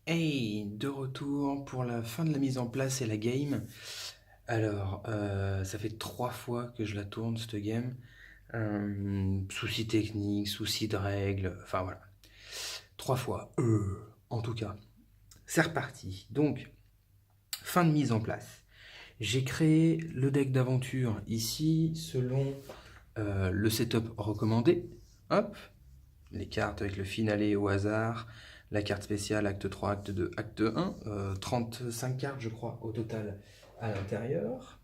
Hey, de retour pour la fin de la mise en place et la game. Alors, ça fait 3 fois que je la tourne, cette game. Soucis techniques, soucis de règles, enfin voilà. 3 fois, en tout cas. C'est reparti. Donc, fin de mise en place. J'ai créé le deck d'aventure ici, selon le setup recommandé. Hop, les cartes avec le finale au hasard, la carte spéciale acte 3, acte 2, acte 1, 35 cartes je crois au total à l'intérieur.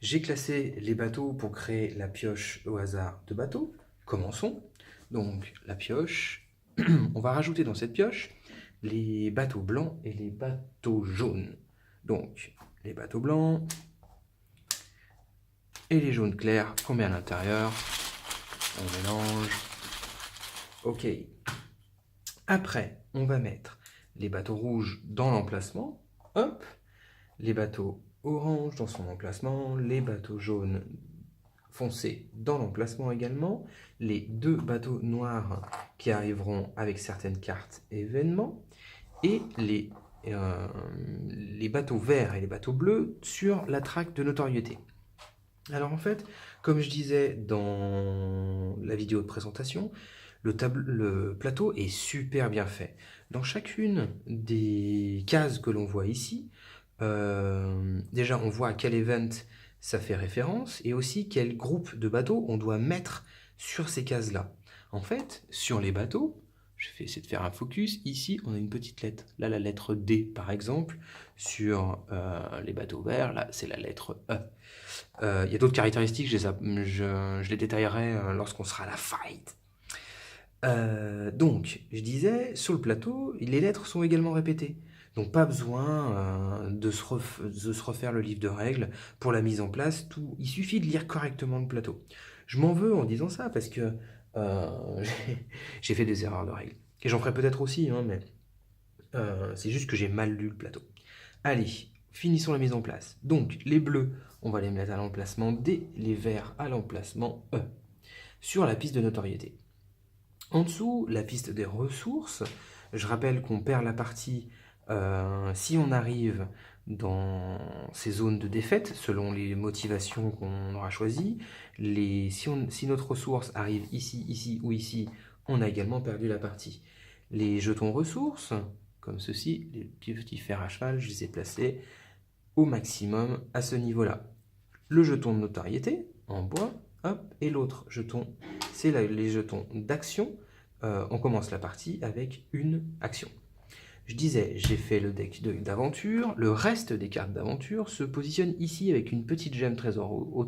J'ai classé les bateaux pour créer la pioche au hasard de bateaux. Commençons. Donc la pioche, on va rajouter dans cette pioche les bateaux blancs et les bateaux jaunes. Donc les bateaux blancs et les jaunes clairs qu'on met à l'intérieur. On mélange. Ok. Après, on va mettre les bateaux rouges dans l'emplacement. Hop. Les bateaux orange dans son emplacement. Les bateaux jaunes foncés dans l'emplacement également. Les deux bateaux noirs qui arriveront avec certaines cartes événements. Et les bateaux verts et les bateaux bleus sur la traque de notoriété. Alors en fait, comme je disais dans la vidéo de présentation, le plateau est super bien fait. Dans chacune des cases que l'on voit ici, déjà on voit à quel event ça fait référence et aussi quel groupe de bateaux on doit mettre sur ces cases-là. En fait, sur les bateaux, je vais essayer de faire un focus. Ici, on a une petite lettre. Là, la lettre D, par exemple. Sur les bateaux verts, là, c'est la lettre E. Il y a d'autres caractéristiques, je les détaillerai lorsqu'on sera à la fight. Donc, je disais, sur le plateau, les lettres sont également répétées. Donc pas besoin de se refaire le livre de règles pour la mise en place. Tout, il suffit de lire correctement le plateau. Je m'en veux en disant ça parce que j'ai fait des erreurs de règles. Et j'en ferai peut-être aussi, hein, mais c'est juste que j'ai mal lu le plateau. Allez, finissons la mise en place. Donc, les bleus, on va les mettre à l'emplacement D, les verts à l'emplacement E, sur la piste de notoriété. En dessous, la piste des ressources. Je rappelle qu'on perd la partie si on arrive dans ces zones de défaite, selon les motivations qu'on aura choisies. Si notre ressource arrive ici, ici ou ici, on a également perdu la partie. Les jetons ressources, comme ceci, les petits fers à cheval, je les ai placés au maximum à ce niveau-là. Le jeton de notoriété, en bois, hop, et l'autre jeton, c'est les jetons d'action. On commence la partie avec une action. Je disais, j'ai fait le deck d'aventure. Le reste des cartes d'aventure se positionne ici avec une petite gemme trésor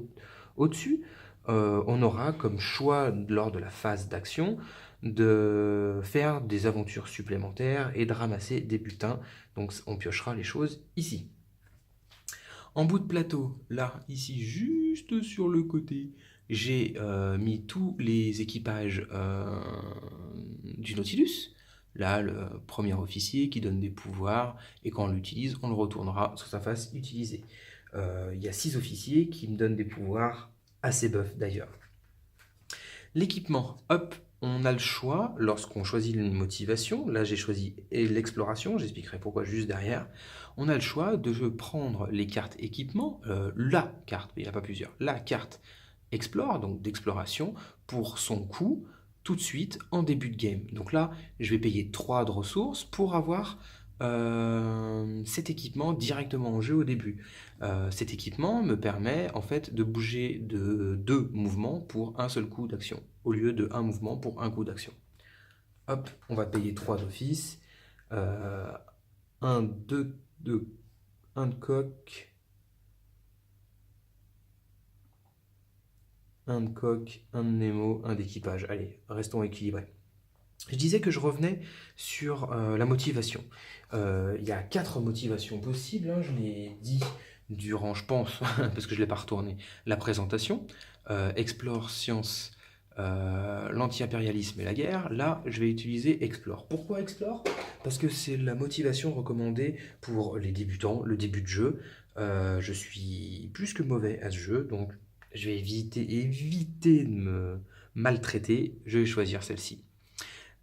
au-dessus. On aura comme choix lors de la phase d'action de faire des aventures supplémentaires et de ramasser des butins. Donc on piochera les choses ici. En bout de plateau, là, ici, juste sur le côté, j'ai mis tous les équipages du Nautilus. Là, le premier officier qui donne des pouvoirs, et quand on l'utilise, on le retournera sur sa face utilisée. Il y a 6 officiers qui me donnent des pouvoirs assez buff d'ailleurs. L'équipement, hop, on a le choix lorsqu'on choisit une motivation. Là, j'ai choisi l'exploration, j'expliquerai pourquoi juste derrière. On a le choix de prendre les cartes équipement, la carte, il n'y en a pas plusieurs, la carte explore, donc d'exploration, pour son coût tout de suite en début de game. Donc là, je vais payer 3 de ressources pour avoir cet équipement directement en jeu au début. Cet équipement me permet en fait de bouger de 2 mouvements pour un seul coup d'action, au lieu de un mouvement pour un coup d'action. Hop, on va payer 3 d'office. 1, 2, 2, 1 de coq, 1 de coq, 1 de Nemo, 1 d'équipage. Allez, restons équilibrés. Je disais que je revenais sur la motivation. Il y a 4 motivations possibles, hein, je l'ai dit durant, je pense, parce que je ne l'ai pas retourné, la présentation. Explore, science, l'anti-impérialisme et la guerre. Là, je vais utiliser Explore. Pourquoi Explore? Parce que c'est la motivation recommandée pour les débutants, le début de jeu. Je suis plus que mauvais à ce jeu, donc je vais éviter de me maltraiter. Je vais choisir celle-ci.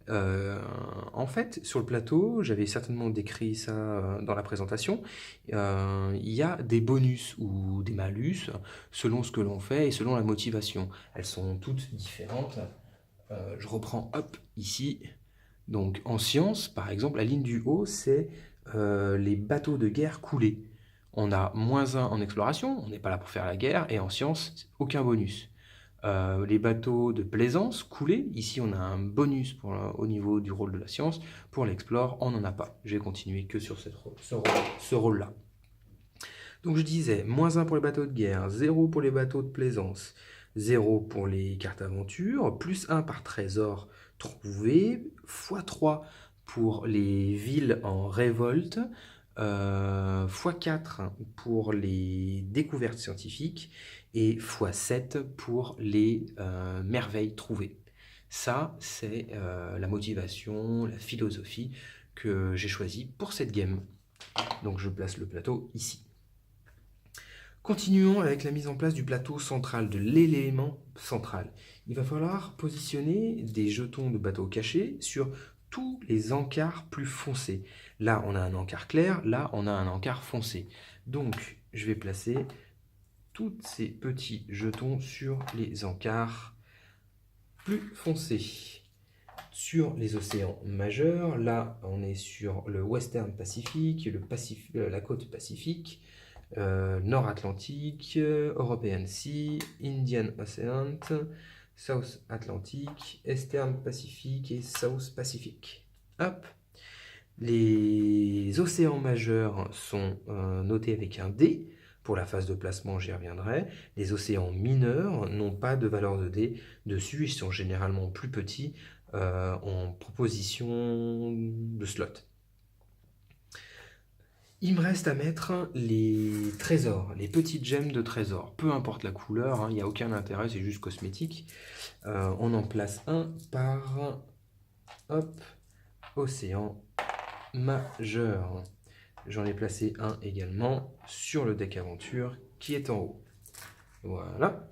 En fait, sur le plateau, j'avais certainement décrit ça dans la présentation, il y a des bonus ou des malus selon ce que l'on fait et selon la motivation. Elles sont toutes différentes. Je reprends, hop, ici. Donc en sciences, par exemple, la ligne du haut, c'est les bateaux de guerre coulés. On a -1 en exploration, on n'est pas là pour faire la guerre, et en sciences, aucun bonus. Les bateaux de plaisance coulés, ici on a un bonus au niveau du rôle de la science. Pour l'explore, on n'en a pas. Je vais continuer que sur ce rôle-là. Donc je disais, -1 pour les bateaux de guerre, 0 pour les bateaux de plaisance, 0 pour les cartes aventure, +1 par trésor trouvé, x3 pour les villes en révolte, x4 pour les découvertes scientifiques et x7 pour les merveilles trouvées. Ça, c'est la motivation, la philosophie que j'ai choisie pour cette game. Donc je place le plateau ici. Continuons avec la mise en place du plateau central, de l'élément central. Il va falloir positionner des jetons de bateau cachés sur tous les encarts plus foncés. Là, on a un encart clair, là, on a un encart foncé. Donc, je vais placer tous ces petits jetons sur les encarts plus foncés. Sur les océans majeurs, là, on est sur le Western Pacific, la côte Pacifique, Nord-Atlantique, European Sea, Indian Ocean, South Atlantic, Eastern Pacific et South Pacific. Hop. Les océans majeurs sont notés avec un D. Pour la phase de placement, j'y reviendrai. Les océans mineurs n'ont pas de valeur de D dessus. Ils sont généralement plus petits en proposition de slot. Il me reste à mettre les trésors, les petites gemmes de trésors. Peu importe la couleur, hein, il n'y a aucun intérêt, c'est juste cosmétique. On en place un par océan majeur. J'en ai placé un également sur le deck aventure qui est en haut. Voilà.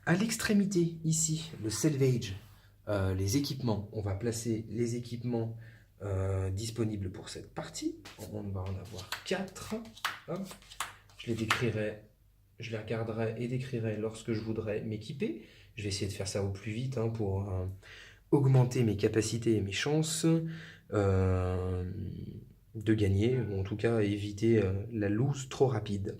À l'extrémité, ici, le salvage, les équipements. On va placer les équipements disponibles pour cette partie. On va en avoir 4. Hop. Je les regarderai et décrirai lorsque je voudrais m'équiper. Je vais essayer de faire ça au plus vite hein, pour augmenter mes capacités et mes chances de gagner, ou en tout cas éviter la lose trop rapide.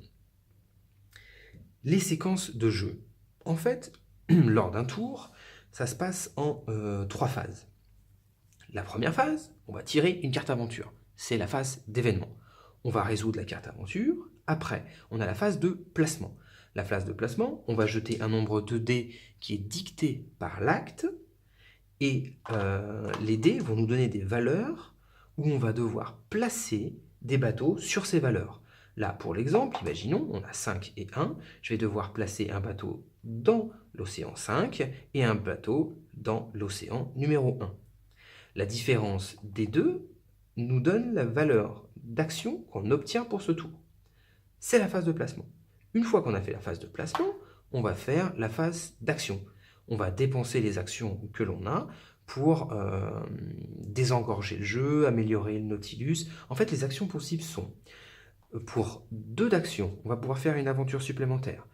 Les séquences de jeu. En fait, lors d'un tour, ça se passe en 3 phases. La première phase, on va tirer une carte aventure. C'est la phase d'événement. On va résoudre la carte aventure. Après, on a la phase de placement. La phase de placement, on va jeter un nombre de dés qui est dicté par l'acte. Et les dés vont nous donner des valeurs où on va devoir placer des bateaux sur ces valeurs. Là, pour l'exemple, imaginons, on a 5 et 1. Je vais devoir placer un bateau dans l'océan 5 et un bateau dans l'océan numéro 1. La différence des deux nous donne la valeur d'action qu'on obtient pour ce tour. C'est la phase de placement. Une fois qu'on a fait la phase de placement, on va faire la phase d'action. On va dépenser les actions que l'on a pour désengorger le jeu, améliorer le Nautilus. En fait, les actions possibles sont, pour 2 d'actions, on va pouvoir faire une aventure supplémentaire.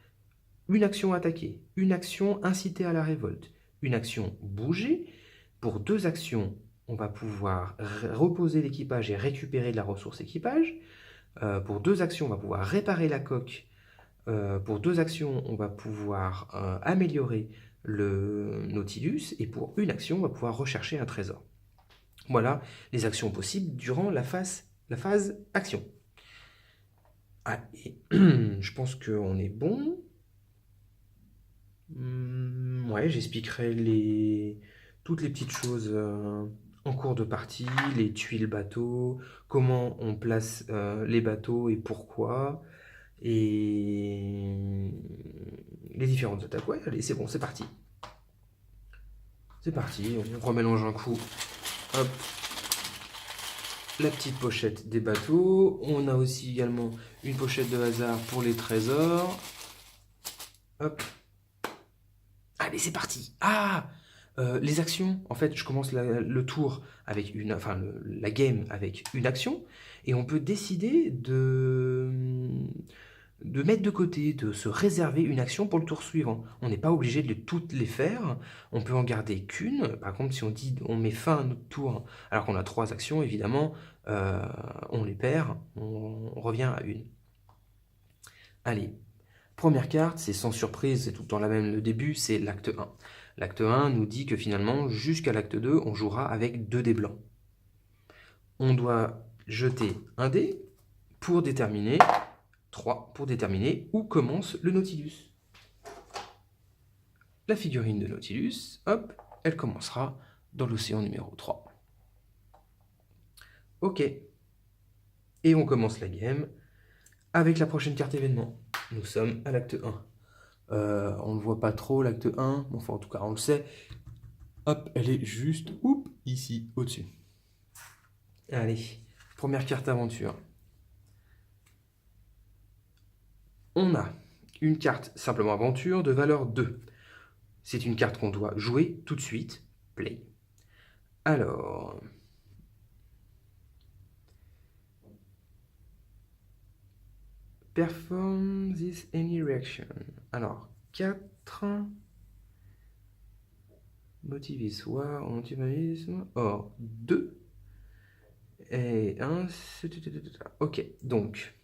Une action attaquer, une action inciter à la révolte, une action bouger. Pour 2 actions, on va pouvoir reposer l'équipage et récupérer de la ressource équipage. Pour 2 actions, on va pouvoir réparer la coque. Pour 2 actions, on va pouvoir améliorer le Nautilus. Et pour une action, on va pouvoir rechercher un trésor. Voilà les actions possibles durant la phase action. Ah, et je pense qu'on est bon. Ouais, j'expliquerai toutes les petites choses en cours de partie, les tuiles bateaux, comment on place les bateaux et pourquoi, et les différentes attaques. Ouais, allez, c'est bon, c'est parti. C'est parti, on remélange un coup. Hop. La petite pochette des bateaux. On a aussi également une pochette de hasard pour les trésors. Hop. Allez, c'est parti. Ah, Les actions, en fait, je commence le tour avec la game avec une action, et on peut décider de mettre de côté, de se réserver une action pour le tour suivant. On n'est pas obligé de toutes les faire, on peut en garder qu'une. Par contre, si on dit on met fin à notre tour alors qu'on a 3 actions, évidemment, on les perd, on revient à une. Allez, première carte, c'est sans surprise, c'est tout le temps la même, le début, c'est l'acte 1. L'acte 1 nous dit que finalement, jusqu'à l'acte 2, on jouera avec 2 dés blancs. On doit jeter un dé pour déterminer 3 pour déterminer où commence le Nautilus. La figurine de Nautilus, hop, elle commencera dans l'océan numéro 3. Ok. Et on commence la game avec la prochaine carte événement. Nous sommes à l'acte 1. On ne voit pas trop l'acte 1, enfin en tout cas on le sait. Hop, elle est juste ici, au-dessus. Allez, première carte aventure. On a une carte simplement aventure de valeur 2. C'est une carte qu'on doit jouer tout de suite. Play. Alors... Perform this any reaction. Alors, 4... Motiver soit antimanisme. Or, 2. Et 1... Ok, donc...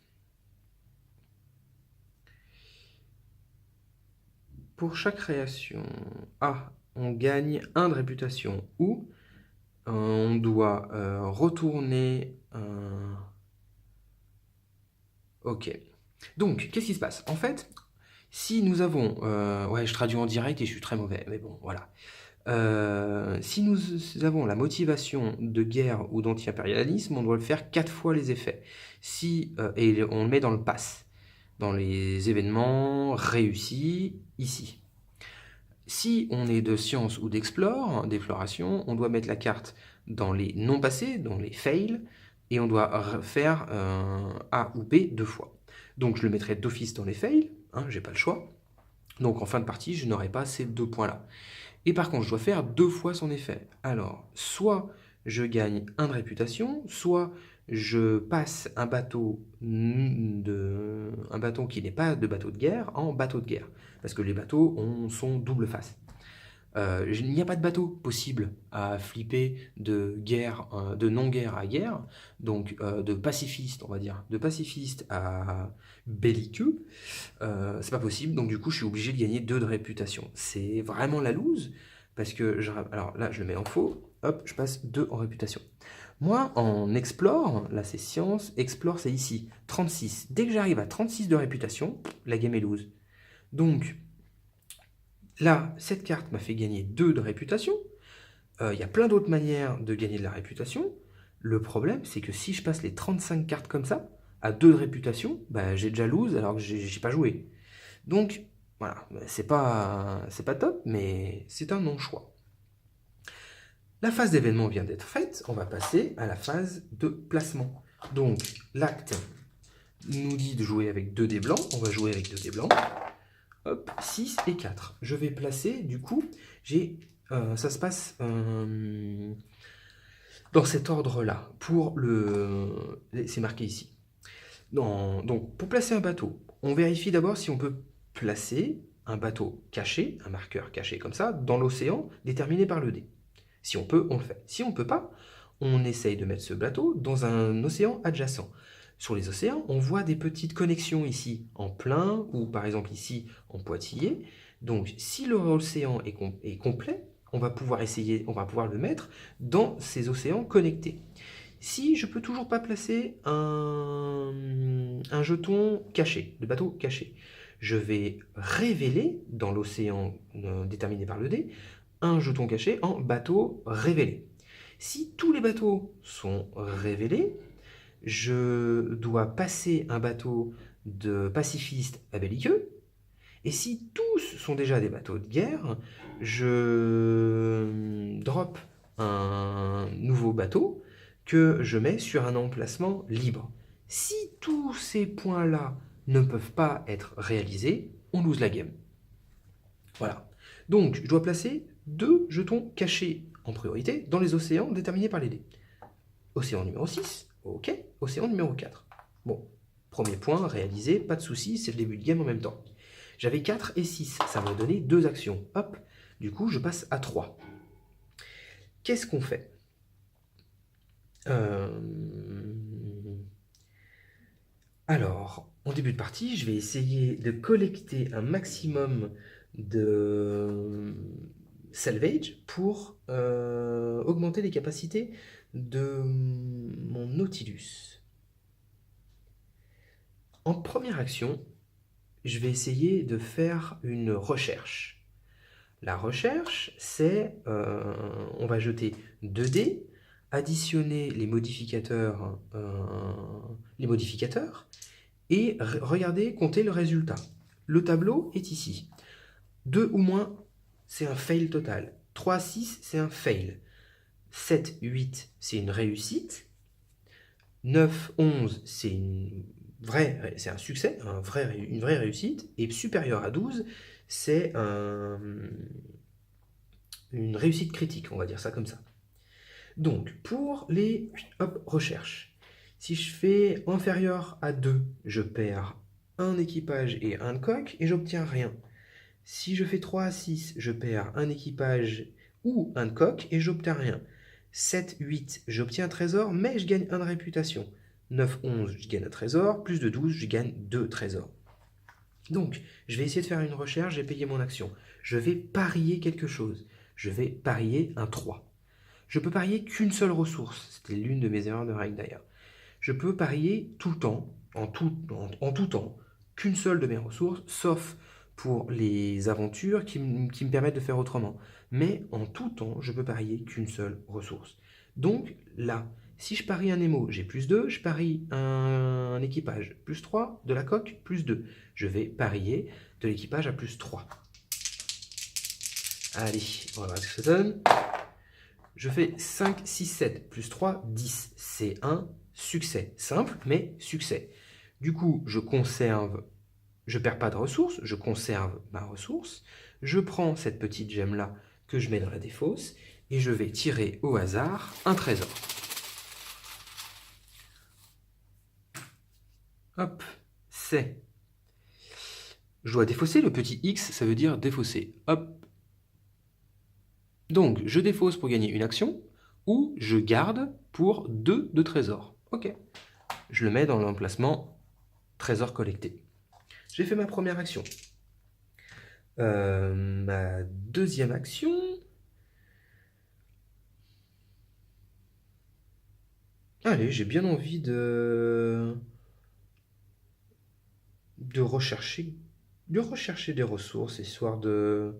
Pour chaque création, on gagne 1 de réputation, ou on doit retourner un... Ok. Donc, qu'est-ce qui se passe? En fait, si nous avons... ouais, je traduis en direct et je suis très mauvais, mais bon, voilà. Si nous avons la motivation de guerre ou d'anti-impérialisme, on doit le faire 4 fois les effets. Et on le met dans le pass. Dans les événements réussis, ici. Si on est de science ou d'exploration, on doit mettre la carte dans les non passés, dans les fails, et on doit faire A ou B 2 fois. Donc je le mettrai d'office dans les fails, j'ai pas le choix. Donc en fin de partie, je n'aurai pas ces 2 points-là. Et par contre, je dois faire 2 fois son effet. Alors, soit je gagne 1 de réputation, soit je passe un bateau qui n'est pas de bateau de guerre en bateau de guerre. Parce que les bateaux sont double face. Il n'y a pas de bateau possible à flipper de guerre, de non-guerre à guerre, donc de pacifiste, on va dire, de pacifiste à belliqueux, c'est pas possible, donc du coup je suis obligé de gagner 2 de réputation. C'est vraiment la loose, parce que, alors là je le mets en faux, hop, je passe 2 en réputation. Moi, en explore, là c'est science, explore c'est ici, 36. Dès que j'arrive à 36 de réputation, la game est loose. Donc, là, cette carte m'a fait gagner 2 de réputation. Il y a plein d'autres manières de gagner de la réputation. Le problème, c'est que si je passe les 35 cartes comme ça, à 2 de réputation, bah, j'ai déjà lose alors que j'ai pas joué. Donc, voilà, c'est pas top, mais c'est un non-choix. La phase d'événement vient d'être faite, on va passer à la phase de placement. Donc, l'acte nous dit de jouer avec 2 dés blancs, on va jouer avec 2 dés blancs. Hop, 6 et 4. Je vais placer, du coup, ça se passe dans cet ordre-là. C'est marqué ici. Donc, pour placer un bateau, on vérifie d'abord si on peut placer un bateau caché, un marqueur caché comme ça, dans l'océan déterminé par le dé. Si on peut, on le fait. Si on ne peut pas, on essaye de mettre ce bateau dans un océan adjacent. Sur les océans, on voit des petites connexions ici en plein, ou par exemple ici en pointillé. Donc si l'océan est complet, on va pouvoir le mettre dans ces océans connectés. Si je ne peux toujours pas placer un jeton caché, de bateau caché, je vais révéler dans l'océan déterminé par le dé un jeton caché en bateau révélé. Si tous les bateaux sont révélés, je dois passer un bateau de pacifiste à belliqueux. Et si tous sont déjà des bateaux de guerre, je drop un nouveau bateau que je mets sur un emplacement libre. Si tous ces points-là ne peuvent pas être réalisés, on lose la game. Voilà. Donc, je dois placer 2 jetons cachés en priorité dans les océans déterminés par les dés. Océan numéro 6, ok. Océan numéro 4. Bon, premier point réalisé, pas de souci, c'est le début de game en même temps. J'avais 4 et 6, ça m'a donné 2 actions. Hop, du coup, je passe à 3. Qu'est-ce qu'on fait? Alors, en début de partie, je vais essayer de collecter un maximum de salvage pour augmenter les capacités de mon Nautilus. En première action, je vais essayer de faire une recherche. La recherche, c'est, on va jeter 2 dés, additionner les modificateurs, et regarder, compter le résultat. Le tableau est ici. 2 ou moins, c'est un fail total. 3, 6, c'est un fail. 7, 8, c'est une réussite. 9, 11, c'est un succès, une vraie réussite. Et supérieur à 12, c'est une réussite critique, on va dire ça comme ça. Donc, pour les recherches, si je fais inférieur à 2, je perds un équipage et un coq et j'obtiens rien. Si je fais 3 à 6, je perds un équipage ou un coq et j'obtiens rien. 7, 8, j'obtiens un trésor, mais je gagne 1 de réputation. 9, 11, je gagne un trésor. Plus de 12, je gagne 2 trésors. Donc, je vais essayer de faire une recherche, j'ai payé mon action. Je vais parier quelque chose. Je vais parier un 3. Je peux parier qu'une seule ressource. C'était l'une de mes erreurs de règle d'ailleurs. Je peux parier tout le temps, en tout temps, qu'une seule de mes ressources, sauf pour les aventures qui me permettent de faire autrement. Mais en tout temps, je peux parier qu'une seule ressource. Donc là, si je parie un émo, j'ai plus 2, je parie un équipage, plus 3, de la coque, plus 2. Je vais parier de l'équipage à plus 3. Allez, on va voir ce que ça donne. Je fais 5, 6, 7, plus 3, 10. C'est un succès. Simple, mais succès. Du coup, je conserve, je ne perds pas de ressources, je conserve ma ressource. Je prends cette petite gemme-là que je mets dans la défausse et je vais tirer au hasard un trésor. Hop, c'est. Je dois défausser, le petit X, ça veut dire défausser. Hop. Donc, je défausse pour gagner une action, ou je garde pour 2 de trésors. Ok. Je le mets dans l'emplacement trésor collecté. J'ai fait ma première action. Ma deuxième action... Allez, j'ai bien envie de rechercher des ressources, histoire de...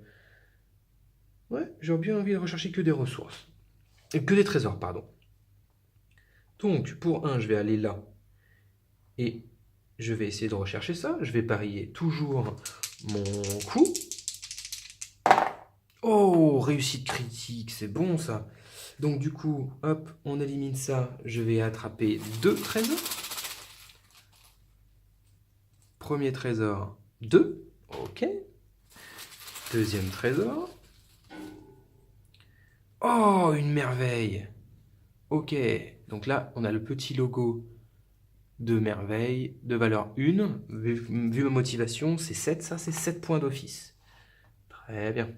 Ouais, j'ai bien envie de rechercher que des ressources. Que des trésors, pardon. Donc, pour 1, je vais aller là. Et je vais essayer de rechercher ça. Je vais parier toujours mon coup. Oh, réussite critique, c'est bon ça. Donc du coup, hop, on élimine ça. Je vais attraper 2 trésors. Premier trésor, 2. Ok. Deuxième trésor. Oh, une merveille. Ok. Donc là, on a le petit logo de merveille de valeur 1. Vu ma motivation, c'est 7. Ça, c'est 7 points d'office. Très bien.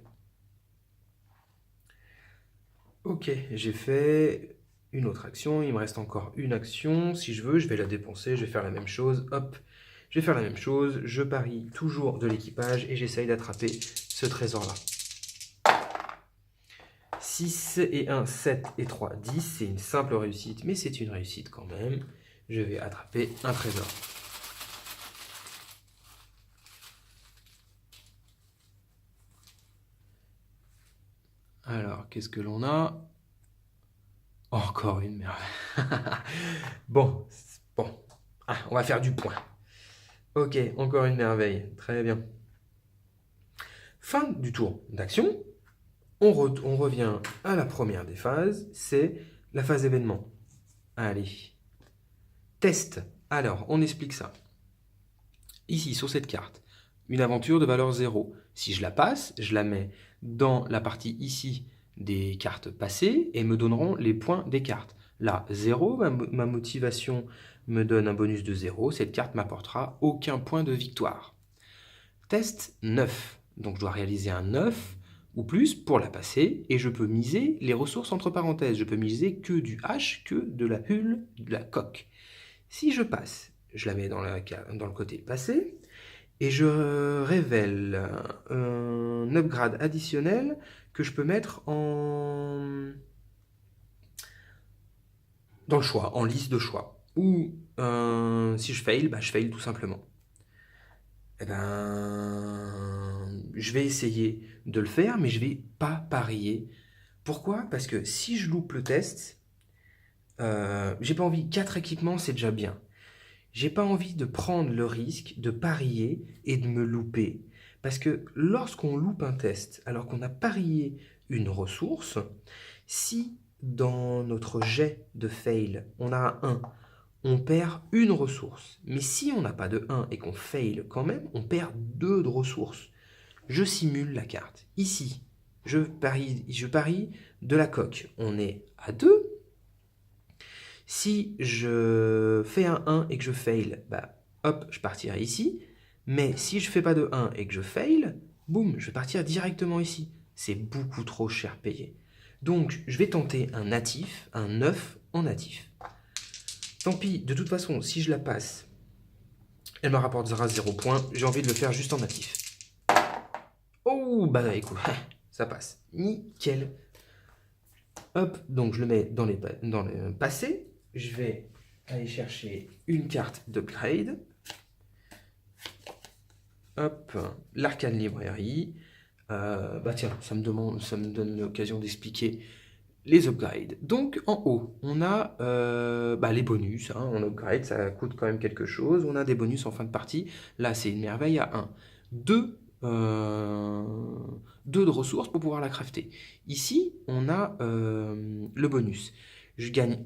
Ok, j'ai fait une autre action. Il me reste encore une action. Si je veux, je vais la dépenser. Je vais faire la même chose. Hop, je vais faire la même chose. Je parie toujours de l'équipage et j'essaye d'attraper ce trésor-là. 6 et 1, 7 et 3, 10. C'est une simple réussite, mais c'est une réussite quand même. Je vais attraper un trésor. Alors, qu'est-ce que l'on a? Encore une merveille. Bon. Ah, on va faire du point. Ok, encore une merveille. Très bien. Fin du tour d'action. On revient à la première des phases, c'est la phase événement. Allez. Test. Alors, on explique ça. Ici, sur cette carte, une aventure de valeur 0. Si je la passe, je la mets dans la partie ici des cartes passées et me donneront les points des cartes. Là, 0, ma motivation me donne un bonus de 0. Cette carte m'apportera aucun point de victoire. Test 9. Donc je dois réaliser un 9 ou plus pour la passer et je peux miser les ressources entre parenthèses. Je peux miser que du H, que de la hulle, de la coque. Si je passe, je la mets dans le côté passé et je révèle un upgrade additionnel que je peux mettre dans le choix, en liste de choix. Ou si je fail, je fail tout simplement. Eh ben, je vais essayer de le faire, mais je vais pas parier. Pourquoi? Parce que si je loupe le test, j'ai pas envie. 4 équipements, c'est déjà bien. J'ai pas envie de prendre le risque de parier et de me louper. Parce que lorsqu'on loupe un test, alors qu'on a parié une ressource, si dans notre jet de fail, on a un 1, on perd une ressource. Mais si on n'a pas de 1 et qu'on fail quand même, on perd 2 de ressources. Je simule la carte. Ici, je parie de la coque. On est à 2. Si je fais un 1 et que je fail, hop, je partirai ici. Mais si je fais pas de 1 et que je fail, boum, je vais partir directement ici. C'est beaucoup trop cher payé. Donc, je vais tenter un natif, un 9 en natif. Tant pis, de toute façon, si je la passe, elle me rapportera 0 points. J'ai envie de le faire juste en natif. Oh, écoute, ça passe. Nickel. Hop, donc je le mets dans les passés. Je vais aller chercher une carte d'upgrade. Hop, l'arcane librairie. Tiens, ça me donne l'occasion d'expliquer les upgrades. Donc en haut, on a les bonus. En upgrade, ça coûte quand même quelque chose. On a des bonus en fin de partie. Là, c'est une merveille à 1. 2 de ressources pour pouvoir la crafter. Ici, on a le bonus. Je gagne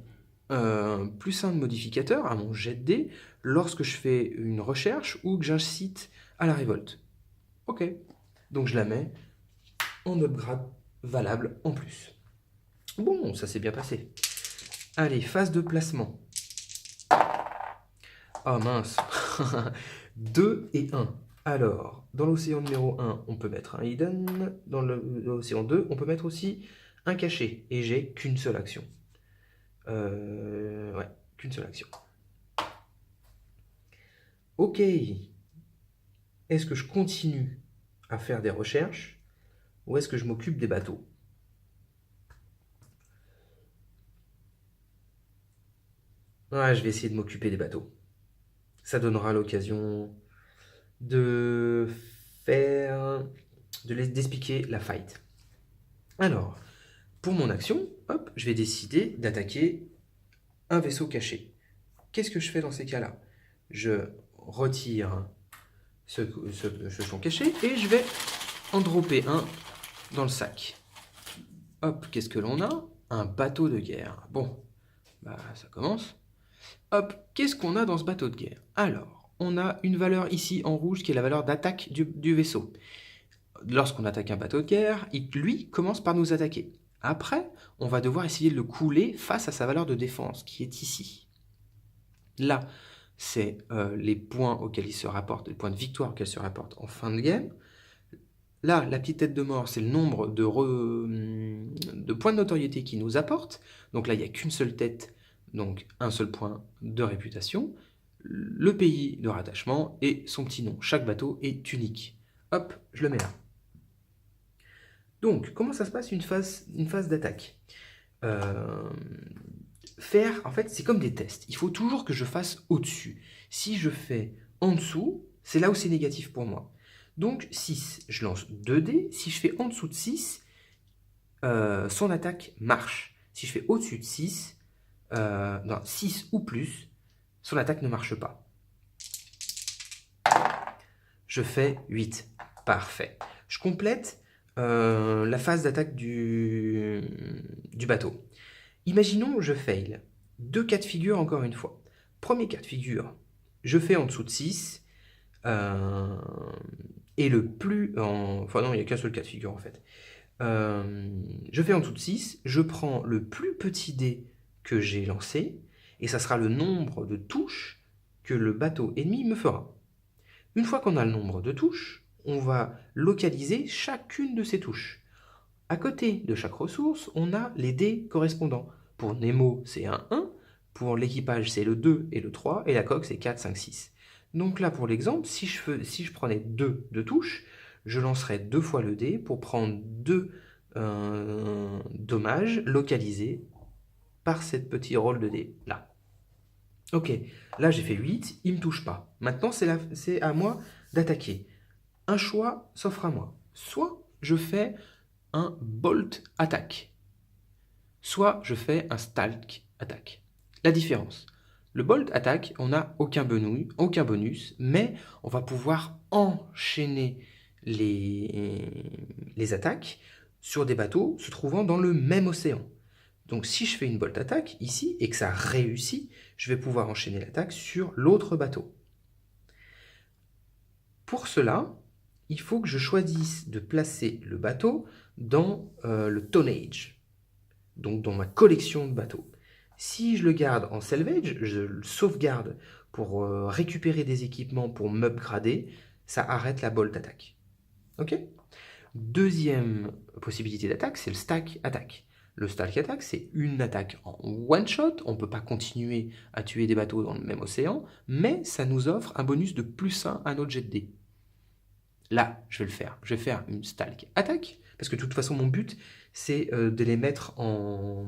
plus 1 de modificateur à mon jet de dés lorsque je fais une recherche ou que j'incite à la révolte. Ok. Donc je la mets en upgrade valable en plus. Bon, ça s'est bien passé. Allez, phase de placement. Oh mince. 2 et 1. Alors, dans l'océan numéro 1, on peut mettre un hidden. Dans l'océan 2, on peut mettre aussi un caché. Et j'ai qu'une seule action. Ouais, qu'une seule action. Ok. Est-ce que je continue à faire des recherches ou est-ce que je m'occupe des bateaux? Ouais, je vais essayer de m'occuper des bateaux. Ça donnera l'occasion de d'expliquer la fight. Alors, pour mon action, hop, je vais décider d'attaquer un vaisseau caché. Qu'est-ce que je fais dans ces cas-là? Je retire ce champ caché et je vais en dropper un dans le sac. Hop, qu'est-ce que l'on a? Un bateau de guerre. Bon, ça commence. Hop, qu'est-ce qu'on a dans ce bateau de guerre? Alors, on a une valeur ici en rouge qui est la valeur d'attaque du vaisseau. Lorsqu'on attaque un bateau de guerre, lui commence par nous attaquer. Après, on va devoir essayer de le couler face à sa valeur de défense, qui est ici. Là, c'est les points auxquels il se rapporte, les points de victoire auxquels il se rapporte en fin de game. Là, la petite tête de mort, c'est le nombre de points de notoriété qu'il nous apporte. Donc là, il n'y a qu'une seule tête, donc un seul point de réputation. Le pays de rattachement et son petit nom. Chaque bateau est unique. Hop, je le mets là. Donc, comment ça se passe une phase d'attaque? En fait, c'est comme des tests. Il faut toujours que je fasse au-dessus. Si je fais en dessous, c'est là où c'est négatif pour moi. Donc, 6, je lance 2 dés. Si je fais en dessous de 6, son attaque marche. Si je fais au-dessus de 6, 6 ou plus, son attaque ne marche pas. Je fais 8. Parfait. Je complète la phase d'attaque du bateau. Imaginons je fail. 2 cas de figure encore une fois. Premier cas de figure, je fais en dessous de 6. Euh, et le plus... Enfin non, il n'y a qu'un seul cas de figure en fait. Je fais en dessous de 6, je prends le plus petit dé que j'ai lancé, et ça sera le nombre de touches que le bateau ennemi me fera. Une fois qu'on a le nombre de touches, on va localiser chacune de ces touches. À côté de chaque ressource, on a les dés correspondants. Pour Nemo, c'est un 1, pour l'équipage, c'est le 2 et le 3, et la coque, c'est 4, 5, 6. Donc là, pour l'exemple, si je prenais 2 de touches, je lancerais 2 fois le dé pour prendre 2 dommages localisés par cette petit rôle de dé là. Ok, là j'ai fait 8, il ne me touche pas. Maintenant, c'est à moi d'attaquer. Un choix s'offre à moi. Soit je fais un bolt attack, soit je fais un stalk attack. La différence, le bolt attack, on n'a aucun bonus, mais on va pouvoir enchaîner les attaques sur des bateaux se trouvant dans le même océan. Donc si je fais une bolt attack ici et que ça réussit, je vais pouvoir enchaîner l'attaque sur l'autre bateau. Pour cela, il faut que je choisisse de placer le bateau dans le tonnage, donc dans ma collection de bateaux. Si je le garde en salvage, je le sauvegarde pour récupérer des équipements pour m'upgrader, ça arrête la bolt attack. Ok? Deuxième possibilité d'attaque, c'est le stack attack. Le stack attack, c'est une attaque en one shot. On ne peut pas continuer à tuer des bateaux dans le même océan, mais ça nous offre un bonus de +1 à notre jet de dés. Là, je vais le faire. Je vais faire une stalk attack, parce que de toute façon, mon but, c'est de les mettre en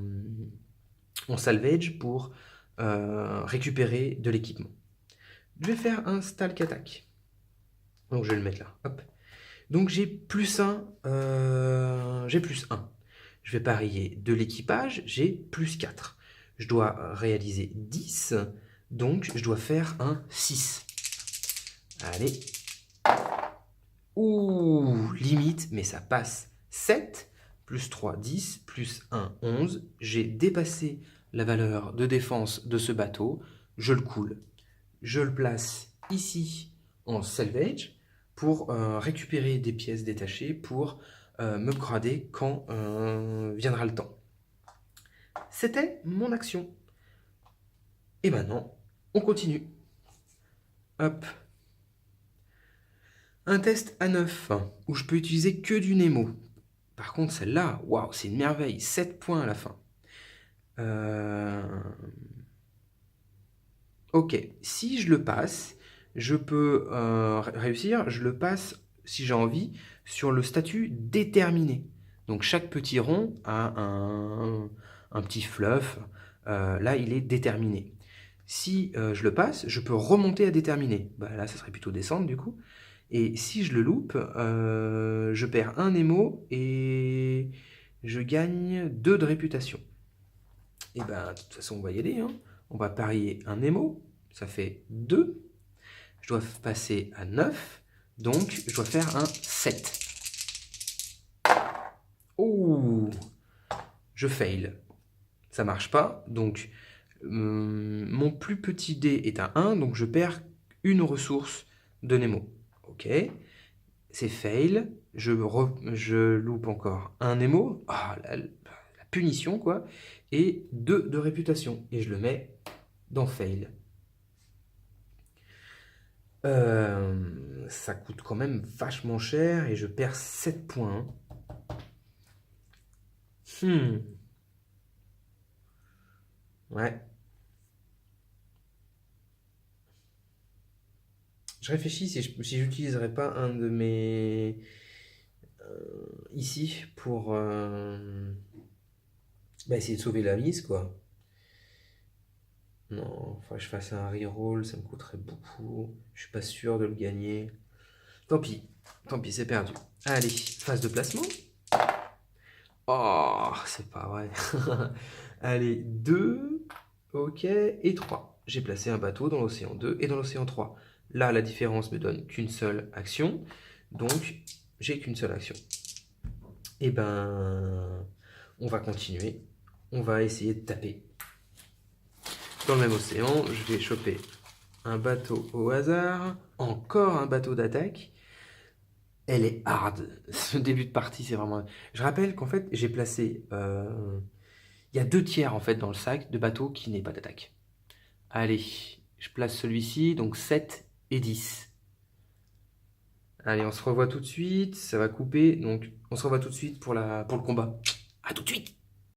salvage pour récupérer de l'équipement. Je vais faire un stalk attack. Donc, je vais le mettre là. Hop. Donc, j'ai +1. J'ai +1. Je vais parier de l'équipage, j'ai +4. Je dois réaliser 10, donc je dois faire un 6. Allez. Ouh, limite, mais ça passe. 7, +3, 10, +1, 11. J'ai dépassé la valeur de défense de ce bateau. Je le coule. Je le place ici en salvage pour récupérer des pièces détachées pour m'upgrader quand viendra le temps. C'était mon action. Et maintenant, on continue. Hop. Un test à 9, où je peux utiliser que du Nemo. Par contre, celle-là, waouh, c'est une merveille. 7 points à la fin. Ok, si je le passe, je peux réussir. Je le passe, si j'ai envie, sur le statut déterminé. Donc chaque petit rond a un petit fluff. Là, il est déterminé. Si je le passe, je peux remonter à déterminé. Bah, là, ça serait plutôt descendre du coup. Et si je le loupe, je perds un Nemo et je gagne 2 de réputation. Et ben, de toute façon, on va y aller. Hein. On va parier un Nemo, ça fait 2. Je dois passer à 9, donc je dois faire un 7. Oh, je fail. Ça marche pas, donc mon plus petit dé est à 1, donc je perds une ressource de Nemo. Ok, c'est fail. Je loupe encore un Nemo. Ah, la punition, quoi. Et 2 de réputation. Et je le mets dans fail. Ça coûte quand même vachement cher et je perds 7 points. Ouais. Je réfléchis si j'utiliserais pas un de mes... ici pour essayer de sauver la mise, quoi. Non, faut que je fasse un reroll, ça me coûterait beaucoup. Je suis pas sûr de le gagner. Tant pis, c'est perdu. Allez, phase de placement. Oh, c'est pas vrai. Allez, 2, ok, et 3. J'ai placé un bateau dans l'océan 2 et dans l'océan 3. Là, la différence me donne qu'une seule action, donc j'ai qu'une seule action. Et ben, on va continuer. On va essayer de taper. Dans le même océan, je vais choper un bateau au hasard, encore un bateau d'attaque. Elle est hard. Ce début de partie, c'est vraiment. Je rappelle qu'en fait, j'ai placé. Il y a 2 tiers en fait dans le sac de bateau qui n'est pas d'attaque. Allez, je place celui-ci, donc 7 et 10. Allez, on se revoit tout de suite. Ça va couper. Donc, on se revoit tout de suite pour le combat. À tout de suite!